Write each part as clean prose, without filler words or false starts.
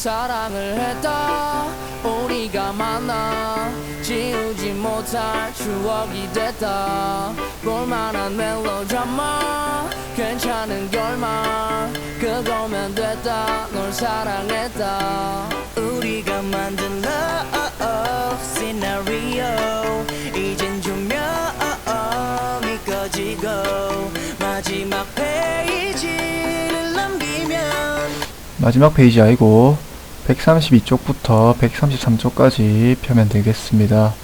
사랑을 했다 우리가 만나 지우지 못할 추억이 됐다 볼만한 멜로드라마 괜찮은 결말 그거면 됐다 널 사랑했다 우리가 만든 love scenario 이젠 조명이 꺼지고 마지막 페이지를 넘기면 마지막 페이지 아니고 132쪽부터 133쪽까지 펴면 되겠습니다.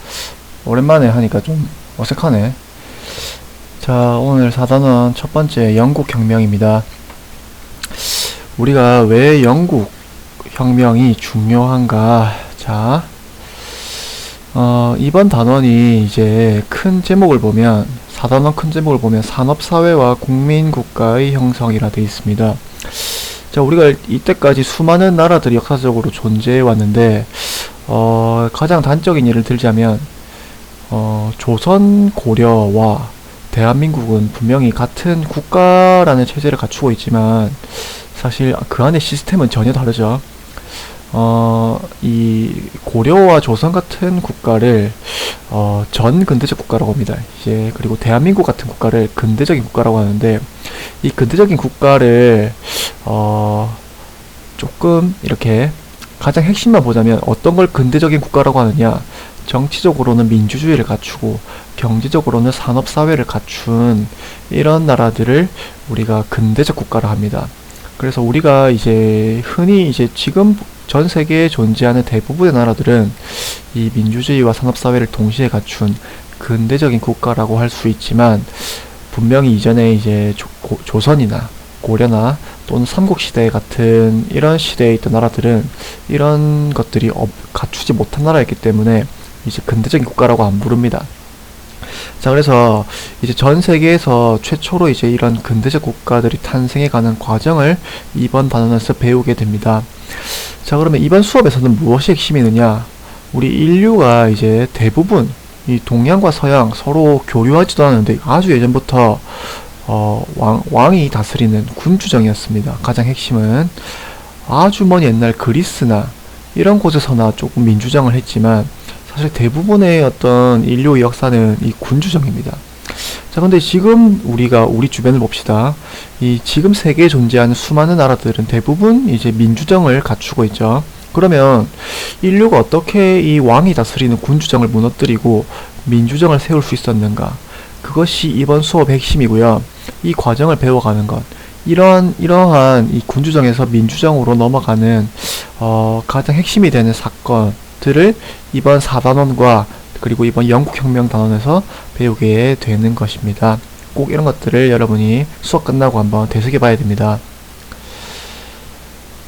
오랜만에 하니까 좀 어색하네. 자, 오늘 4단원 첫 번째 영국 혁명입니다. 우리가 왜 영국 혁명이 중요한가? 자, 이번 단원이 이제 큰 제목을 보면 4단원 큰 제목을 보면 산업사회와 국민국가의 형성이라 되어 있습니다. 자, 우리가 이때까지 수많은 나라들이 역사적으로 존재해 왔는데 가장 단적인 예를 들자면 조선 고려와 대한민국은 분명히 같은 국가라는 체제를 갖추고 있지만 사실 그 안에 시스템은 전혀 다르죠. 이 고려와 조선 같은 국가를 전 근대적 국가라고 합니다. 이제 그리고 대한민국 같은 국가를 근대적인 국가라고 하는데 이 근대적인 국가를 조금 이렇게 가장 핵심만 보자면 어떤 걸 근대적인 국가라고 하느냐, 정치적으로는 민주주의를 갖추고 경제적으로는 산업사회를 갖춘 이런 나라들을 우리가 근대적 국가라 합니다. 그래서 우리가 이제 흔히 이제 지금 전 세계에 존재하는 대부분의 나라들은 이 민주주의와 산업사회를 동시에 갖춘 근대적인 국가라고 할 수 있지만 분명히 이전에 이제 조선이나 고려나 또는 삼국시대 같은 이런 시대에 있던 나라들은 이런 것들이 갖추지 못한 나라였기 때문에 이제 근대적인 국가라고 안 부릅니다. 자, 그래서 이제 전 세계에서 최초로 이제 이런 근대적 국가들이 탄생해가는 과정을 이번 단원에서 배우게 됩니다. 자, 그러면 이번 수업에서는 무엇이 핵심이 있느냐? 우리 인류가 이제 대부분 이 동양과 서양 서로 교류하지도 않았는데 아주 예전부터 왕이 다스리는 군주정이었습니다. 가장 핵심은 아주 먼 옛날 그리스나 이런 곳에서나 조금 민주정을 했지만 사실 대부분의 어떤 인류의 역사는 이 군주정입니다. 자, 근데 지금 우리가 우리 주변을 봅시다. 이 지금 세계에 존재하는 수많은 나라들은 대부분 이제 민주정을 갖추고 있죠. 그러면 인류가 어떻게 이 왕이 다스리는 군주정을 무너뜨리고 민주정을 세울 수 있었는가? 그것이 이번 수업의 핵심이고요. 이 과정을 배워가는 것, 이러한 이 군주정에서 민주정으로 넘어가는 가장 핵심이 되는 사건들을 이번 4단원과 그리고 이번 영국혁명 단원에서 배우게 되는 것입니다. 꼭 이런 것들을 여러분이 수업 끝나고 한번 되새겨 봐야 됩니다.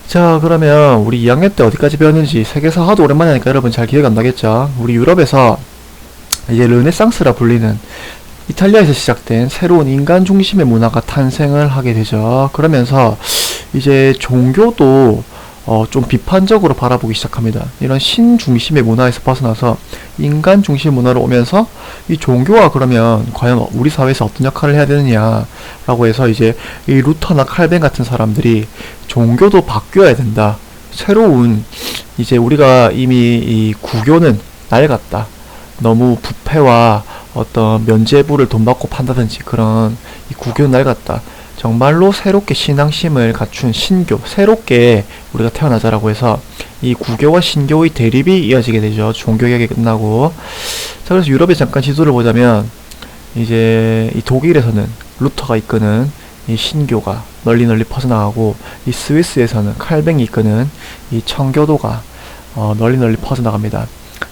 자, 그러면 우리 2학년 때 어디까지 배웠는지 세계사 하도 오랜만에 하니까 여러분 잘 기억이 안 나겠죠? 우리 유럽에서 이제 르네상스라 불리는 이탈리아에서 시작된 새로운 인간 중심의 문화가 탄생을 하게 되죠. 그러면서 이제 종교도 좀 비판적으로 바라보기 시작합니다. 이런 신 중심의 문화에서 벗어나서 인간 중심 문화로 오면서 이 종교가 그러면 과연 우리 사회에서 어떤 역할을 해야 되느냐라고 해서 이제 이 루터나 칼뱅 같은 사람들이 종교도 바뀌어야 된다. 새로운 이제 우리가 이미 이 구교는 낡았다. 너무 부패와 어떤 면죄부를 돈 받고 판다든지 그런 이 구교는 낡았다. 정말로 새롭게 신앙심을 갖춘 신교, 새롭게 우리가 태어나자라고 해서 이 구교와 신교의 대립이 이어지게 되죠. 종교개혁이 끝나고. 자, 그래서 유럽에 잠깐 지도를 보자면 이제 이 독일에서는 루터가 이끄는 이 신교가 널리 퍼져나가고 이 스위스에서는 칼뱅이 이끄는 이 청교도가 널리 퍼져나갑니다.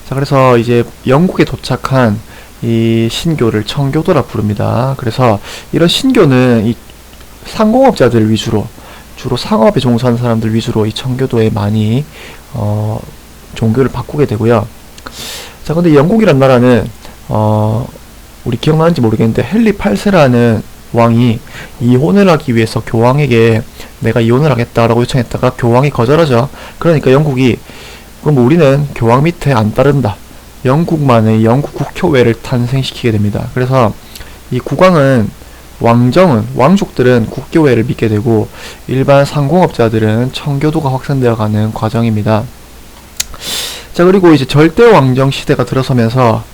자, 그래서 이제 영국에 도착한 이 신교를 청교도라 부릅니다. 그래서 이런 신교는 이 상공업자들 위주로 주로 상업에 종사하는 사람들 위주로 이 청교도에 많이 종교를 바꾸게 되고요. 자, 근데 영국이란 나라는 우리 기억나는지 모르겠는데 헨리 8세라는 왕이 이혼을 하기 위해서 교황에게 내가 이혼을 하겠다라고 요청했다가 교황이 거절하죠. 그러니까 영국이 그럼 우리는 교황 밑에 안 따른다. 영국만의 영국 국효회를 탄생시키게 됩니다. 그래서 이 국왕은 왕족들은 국교회를 믿게 되고 일반 상공업자들은 청교도가 확산되어 가는 과정입니다. 자, 그리고 이제 절대왕정 시대가 들어서면서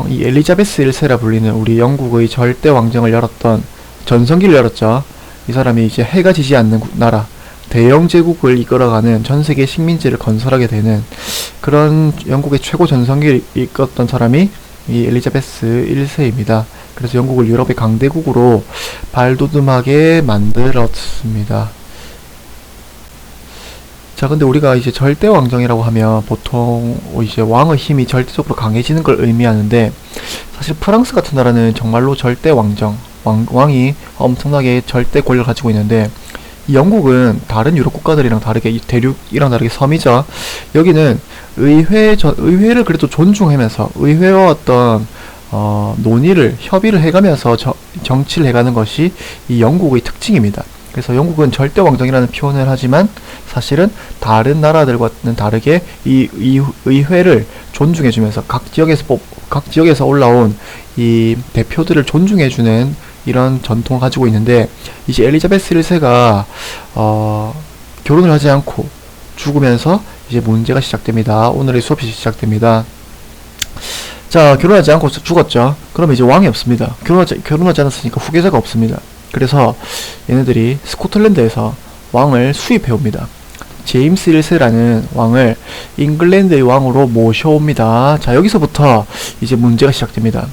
이 엘리자베스 1세라 불리는 우리 영국의 절대왕정을 열었던 전성기를 열었죠. 이 사람이 이제 해가 지지 않는 나라 대영 제국을 이끌어가는 전세계 식민지를 건설하게 되는 그런 영국의 최고 전성기를 이끌었던 사람이 이 엘리자베스 1세입니다. 그래서 영국을 유럽의 강대국으로 발돋움하게 만들었습니다. 자, 근데 우리가 이제 절대왕정이라고 하면 보통 이제 왕의 힘이 절대적으로 강해지는 걸 의미하는데, 사실 프랑스 같은 나라는 정말로 절대왕정, 왕이 엄청나게 절대 권력을 가지고 있는데, 이 영국은 다른 유럽 국가들이랑 다르게, 이 대륙이랑 다르게 섬이죠. 여기는 의회를 그래도 존중하면서 의회와 어떤 논의를, 협의를 해가면서 정치를 해가는 것이 이 영국의 특징입니다. 그래서 영국은 절대왕정이라는 표현을 하지만 사실은 다른 나라들과는 다르게 이 의회를 존중해주면서 각 지역에서 올라온 이 대표들을 존중해주는 이런 전통을 가지고 있는데, 이제 엘리자베스 1세가 결혼을 하지 않고 죽으면서 이제 문제가 시작됩니다. 오늘의 수업이 시작됩니다. 자, 결혼하지 않고 죽었죠. 그러면 이제 왕이 없습니다. 결혼하지 않았으니까 후계자가 없습니다. 그래서 얘네들이 스코틀랜드에서 왕을 수입해옵니다. 제임스 1세라는 왕을 잉글랜드의 왕으로 모셔옵니다. 자, 여기서부터 이제 문제가 시작됩니다.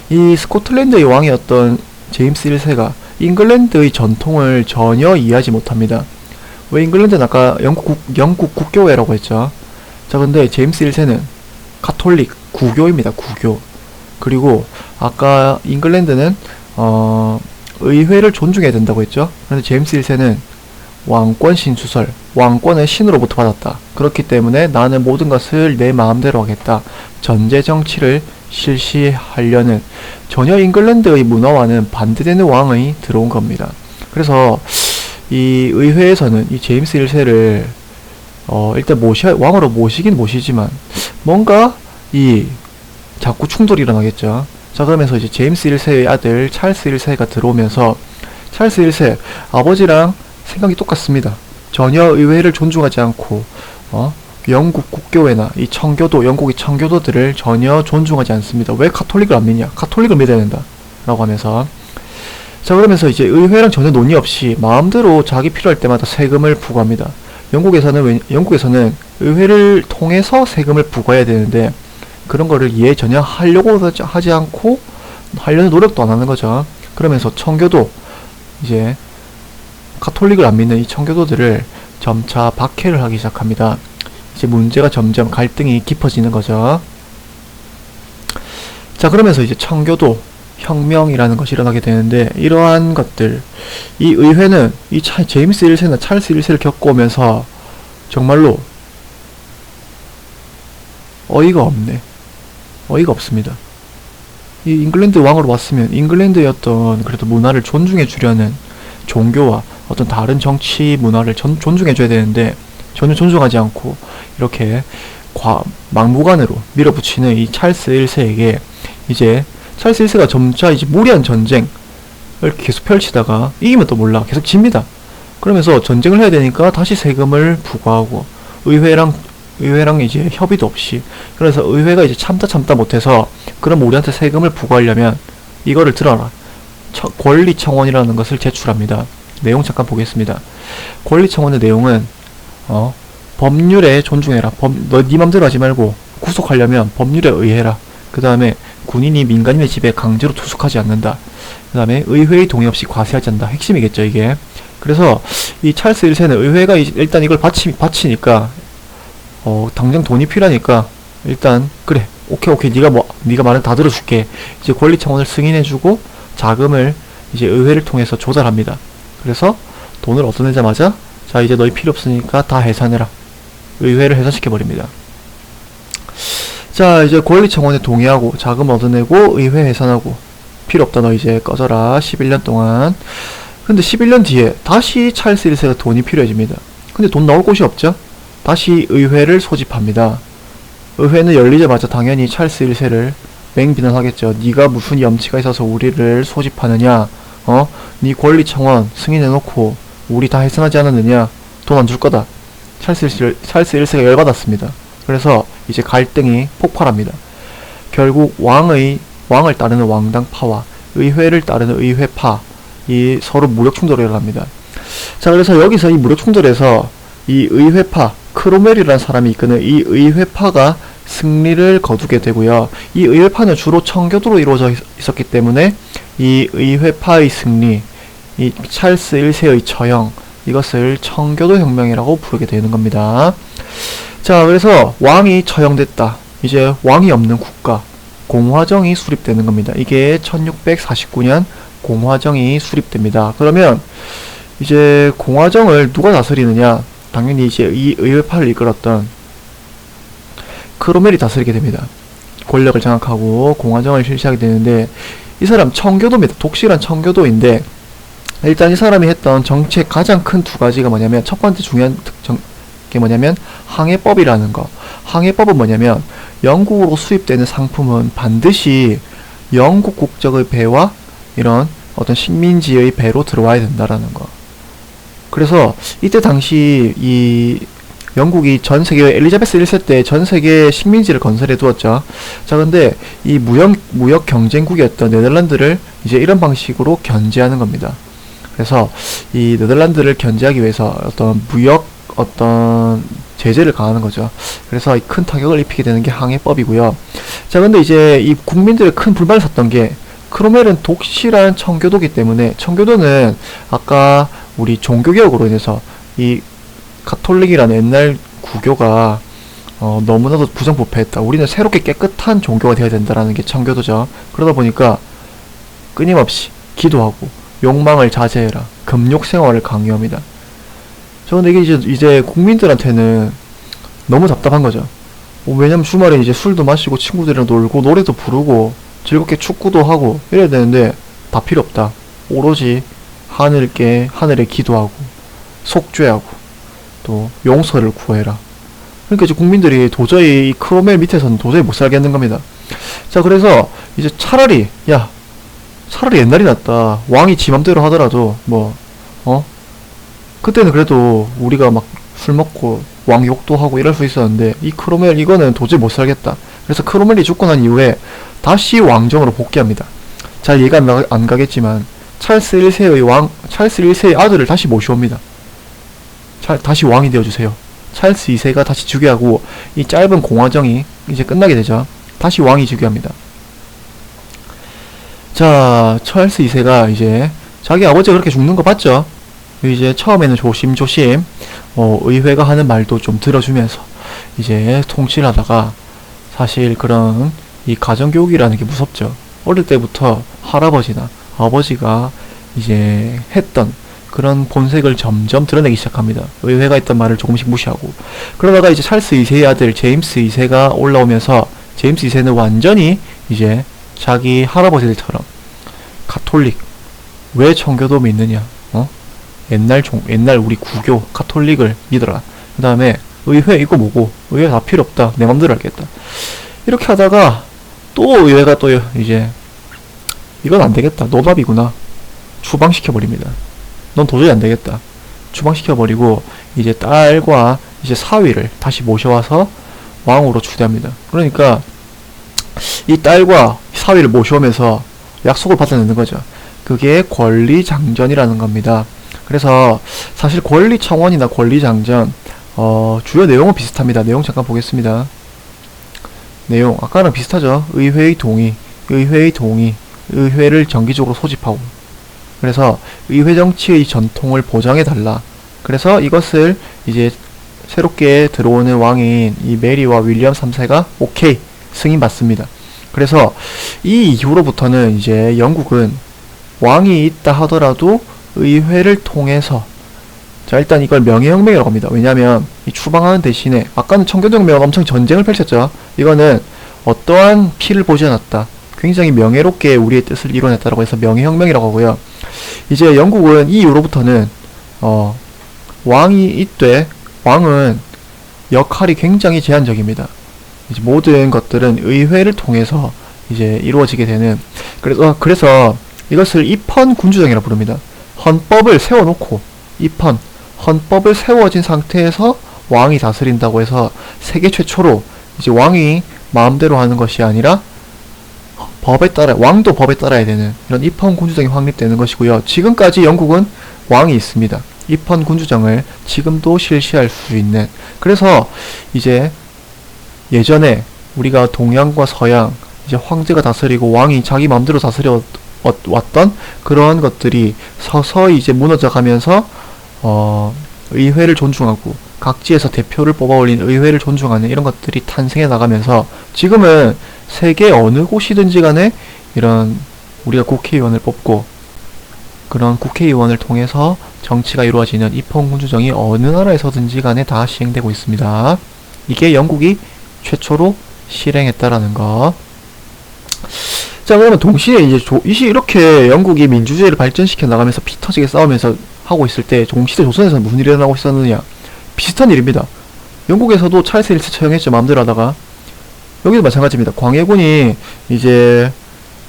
이 스코틀랜드의 왕이었던 제임스 1세가 잉글랜드의 전통을 전혀 이해하지 못합니다. 왜 잉글랜드는 아까 영국 국교회라고 했죠. 자, 근데 제임스 1세는 카톨릭 구교입니다. 구교. 그리고 아까 잉글랜드는 의회를 존중해야 된다고 했죠. 그런데 제임스 1세는 왕권 신수설, 왕권을 신으로부터 받았다. 그렇기 때문에 나는 모든 것을 내 마음대로 하겠다. 전제 정치를 실시하려는 전혀 잉글랜드의 문화와는 반대되는 왕이 들어온 겁니다. 그래서 이 의회에서는 이 제임스 1세를 일단 왕으로 모시긴 모시지만 뭔가 자꾸 충돌이 일어나겠죠. 자, 그러면서 이제 제임스 1세의 아들 찰스 1세가 들어오면서 찰스 1세 아버지랑 생각이 똑같습니다. 전혀 의회를 존중하지 않고 영국 국교회나 이 청교도, 영국의 청교도들을 전혀 존중하지 않습니다. 왜 카톨릭을 안 믿냐? 카톨릭을 믿어야 된다 라고 하면서, 자, 그러면서 이제 의회랑 전혀 논의 없이 마음대로 자기 필요할 때마다 세금을 부과합니다. 영국에서는 의회를 통해서 세금을 부과해야 되는데 그런 거를 이해 전혀 하려고 하지 않고 하려는 노력도 안 하는 거죠. 그러면서 청교도, 이제 카톨릭을 안 믿는 이 청교도들을 점차 박해를 하기 시작합니다. 이제 문제가 점점 갈등이 깊어지는 거죠. 자, 그러면서 이제 청교도 혁명이라는 것이 일어나게 되는데, 이러한 것들, 이 의회는 이 제임스 1세나 찰스 1세를 겪어오면서 정말로 어이가 없습니다. 이 잉글랜드 왕으로 왔으면 잉글랜드의 어떤 그래도 문화를 존중해 주려는 종교와 어떤 다른 정치 문화를 존중해 줘야 되는데 전혀 존중하지 않고 이렇게 막무가내로 밀어붙이는 이 찰스 1세에게 이제 찰스 1세가 점차 이제 무리한 전쟁을 계속 펼치다가 이기면 또 몰라 계속 집니다. 그러면서 전쟁을 해야 되니까 다시 세금을 부과하고 의회랑 이제 협의도 없이, 그래서 의회가 이제 참다 못해서 그럼 우리한테 세금을 부과하려면 이거를 들어라. 권리청원이라는 것을 제출합니다. 내용 잠깐 보겠습니다. 권리청원의 내용은 법률에 존중해라. 너 네 맘대로 하지 말고 구속하려면 법률에 의해라. 그 다음에 군인이 민간인의 집에 강제로 투숙하지 않는다. 그 다음에 의회의 동의 없이 과세하지 않는다. 핵심이겠죠, 이게. 그래서 이 찰스 1세는 의회가 일단 이걸 바치니까 당장 돈이 필요하니까 일단 그래 오케이 네가 말은 다 들어줄게. 이제 권리청원을 승인해주고 자금을 이제 의회를 통해서 조달합니다. 그래서 돈을 얻어내자마자 자, 이제 너희 필요 없으니까 다 해산해라. 의회를 해산시켜버립니다. 자, 이제 권리청원에 동의하고 자금 얻어내고 의회 해산하고 필요 없다 너 이제 꺼져라. 11년 동안. 근데 11년 뒤에 다시 찰스 1세가 돈이 필요해집니다. 근데 돈 나올 곳이 없죠. 다시 의회를 소집합니다. 의회는 열리자마자 당연히 찰스 1세를 맹비난하겠죠. 네가 무슨 염치가 있어서 우리를 소집하느냐? 네 권리 청원 승인해놓고 우리 다 해산하지 않았느냐? 돈 안 줄 거다. 찰스 1세가 열받았습니다. 그래서 이제 갈등이 폭발합니다. 결국 왕을 따르는 왕당파와 의회를 따르는 의회파, 이 서로 무력 충돌을 일어납니다. 자, 그래서 여기서 이 무력 충돌에서 이 의회파, 크로멜이라는 사람이 이끄는 이 의회파가 승리를 거두게 되고요. 이 의회파는 주로 청교도로 이루어져 있었기 때문에 이 의회파의 승리, 이 찰스 1세의 처형, 이것을 청교도 혁명이라고 부르게 되는 겁니다. 자, 그래서 왕이 처형됐다. 이제 왕이 없는 국가, 공화정이 수립되는 겁니다. 이게 1649년 공화정이 수립됩니다. 그러면 이제 공화정을 누가 다스리느냐? 당연히 이제 이 의회파를 이끌었던 크로멜이 다스리게 됩니다. 권력을 장악하고 공화정을 실시하게 되는데, 이 사람 청교도입니다. 독실한 청교도인데, 일단 이 사람이 했던 정책 가장 큰 두 가지가 뭐냐면, 첫 번째 중요한 게 뭐냐면 항해법이라는 거. 항해법은 뭐냐면 영국으로 수입되는 상품은 반드시 영국 국적의 배와 이런 어떤 식민지의 배로 들어와야 된다라는 거. 그래서 이때 당시 이 영국이 전 세계 엘리자베스 1세 때 전 세계 식민지를 건설해 두었죠. 자, 근데 이 무역 경쟁국이었던 네덜란드를 이제 이런 방식으로 견제하는 겁니다. 그래서 이 네덜란드를 견제하기 위해서 어떤 제재를 가하는 거죠. 그래서 큰 타격을 입히게 되는 게 항해법이고요. 자, 근데 이제 이 국민들의 큰 불만을 샀던 게, 크로멜은 독실한 청교도기 때문에, 청교도는 아까 우리 종교개혁으로 인해서 이 가톨릭이라는 옛날 구교가 너무나도 부정부패했다. 우리는 새롭게 깨끗한 종교가 되어야 된다라는 게 청교도죠. 그러다 보니까 끊임없이 기도하고 욕망을 자제해라, 금욕 생활을 강요합니다. 저 근데 이게 이제 국민들한테는 너무 답답한 거죠. 왜냐면 주말에 이제 술도 마시고 친구들이랑 놀고 노래도 부르고 즐겁게 축구도 하고 이래야 되는데 다 필요 없다. 오로지 하늘에 기도하고 속죄하고 또 용서를 구해라. 그러니까 이제 국민들이 도저히 이 크로멜 밑에서는 도저히 못 살겠는 겁니다. 자, 그래서 이제 차라리 옛날이 낫다. 왕이 지 맘대로 하더라도 그때는 그래도 우리가 막 술 먹고 왕 욕도 하고 이럴 수 있었는데, 이 크로멜 이거는 도저히 못 살겠다. 그래서 크로멜이 죽고 난 이후에 다시 왕정으로 복귀합니다. 잘 이해가 안 가겠지만 찰스 1세의 아들을 다시 모셔옵니다. 다시 왕이 되어주세요. 찰스 2세가 다시 즉위하고 이 짧은 공화정이 이제 끝나게 되죠. 다시 왕이 즉위합니다. 자, 찰스 2세가 이제 자기 아버지가 그렇게 죽는 거 봤죠. 이제 처음에는 조심조심 의회가 하는 말도 좀 들어주면서 이제 통치를 하다가, 사실 그런 이 가정교육이라는 게 무섭죠. 어릴 때부터 할아버지나 아버지가 이제 했던 그런 본색을 점점 드러내기 시작합니다. 의회가 했던 말을 조금씩 무시하고. 그러다가 이제 찰스 2세의 아들 제임스 2세가 올라오면서, 제임스 2세는 완전히 이제 자기 할아버지들처럼 가톨릭, 왜 청교도 믿느냐, 옛날 우리 구교 가톨릭을 믿어라. 그 다음에 의회 이거 뭐고, 의회 다 필요 없다, 내 맘대로 알겠다. 이렇게 하다가 또 의회가 또 이제 이건 안 되겠다, 노답이구나, 추방시켜버립니다. 넌 도저히 안 되겠다, 추방시켜버리고 이제 딸과 이제 사위를 다시 모셔와서 왕으로 추대합니다. 그러니까 이 딸과 사위를 모셔오면서 약속을 받아내는 거죠. 그게 권리장전이라는 겁니다. 그래서 사실 권리청원이나 권리장전 주요 내용은 비슷합니다. 내용 잠깐 보겠습니다. 내용 아까랑 비슷하죠. 의회의 동의, 의회를 정기적으로 소집하고, 그래서 의회 정치의 전통을 보장해달라. 그래서 이것을 이제 새롭게 들어오는 왕인 이 메리와 윌리엄 3세가 오케이 승인받습니다. 그래서 이 이후로부터는 이제 영국은 왕이 있다 하더라도 의회를 통해서, 자, 일단 이걸 명예혁명이라고 합니다. 왜냐면 이 추방하는 대신에, 아까는 청교도혁명은 엄청 전쟁을 펼쳤죠. 이거는 어떠한 피를 보지 않았다, 굉장히 명예롭게 우리의 뜻을 이뤄냈다라고 해서 명예혁명이라고 하고요. 이제 영국은 이 이후로부터는 왕이 있되 왕은 역할이 굉장히 제한적입니다. 이제 모든 것들은 의회를 통해서 이제 이루어지게 되는, 그래서 이것을 입헌 군주정이라 부릅니다. 헌법을 세워놓고 입헌, 헌법을 세워진 상태에서 왕이 다스린다고 해서 세계 최초로 이제 왕이 마음대로 하는 것이 아니라 왕도 법에 따라야 되는 이런 입헌 군주정이 확립되는 것이고요. 지금까지 영국은 왕이 있습니다. 입헌 군주정을 지금도 실시할 수 있는. 그래서 이제 예전에 우리가 동양과 서양 이제 황제가 다스리고 왕이 자기 마음대로 다스려 왔던 그런 것들이 서서히 이제 무너져 가면서 의회를 존중하고 각지에서 대표를 뽑아 올린 의회를 존중하는 이런 것들이 탄생해 나가면서 지금은 세계 어느 곳이든지 간에 이런 우리가 국회의원을 뽑고 그런 국회의원을 통해서 정치가 이루어지는 입헌군주정이 어느 나라에서든지 간에 다 시행되고 있습니다. 이게 영국이 최초로 실행했다라는 거. 자, 그러면 동시에 이제 이렇게 영국이 민주주의를 발전시켜 나가면서 피 터지게 싸우면서 하고 있을 때 동시대 조선에서는 무슨 일이 일어나고 있었느냐? 비슷한 일입니다. 영국에서도 찰스 1세 처형했죠. 마음대로 하다가. 여기도 마찬가지입니다. 광해군이 이제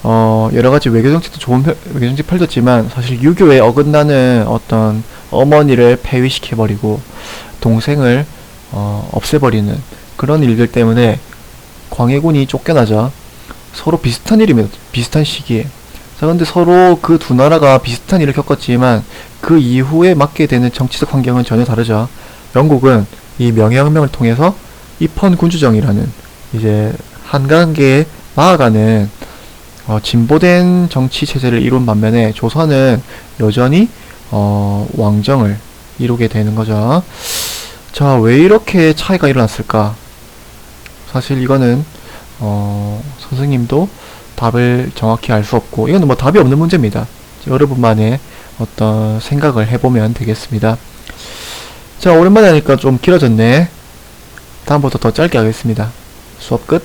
여러가지 외교정책도 좋은 외교정책 펼쳤지만 사실 유교에 어긋나는 어떤 어머니를 폐위시켜버리고 동생을 없애버리는 그런 일들 때문에 광해군이 쫓겨나자. 서로 비슷한 일입니다. 비슷한 시기에. 자, 근데 서로 그 두 나라가 비슷한 일을 겪었지만 그 이후에 맞게 되는 정치적 환경은 전혀 다르죠. 영국은 이 명예혁명을 통해서 입헌군주정이라는 이제 한 단계에 나아가는 진보된 정치 체제를 이룬 반면에 조선은 여전히 왕정을 이루게 되는 거죠. 자, 왜 이렇게 차이가 일어났을까? 사실 이거는 선생님도 답을 정확히 알 수 없고 이거는 뭐 답이 없는 문제입니다. 여러분만의 어떤 생각을 해보면 되겠습니다. 자, 오랜만에 하니까 좀 길어졌네. 다음부터 더 짧게 하겠습니다. 수업 끝.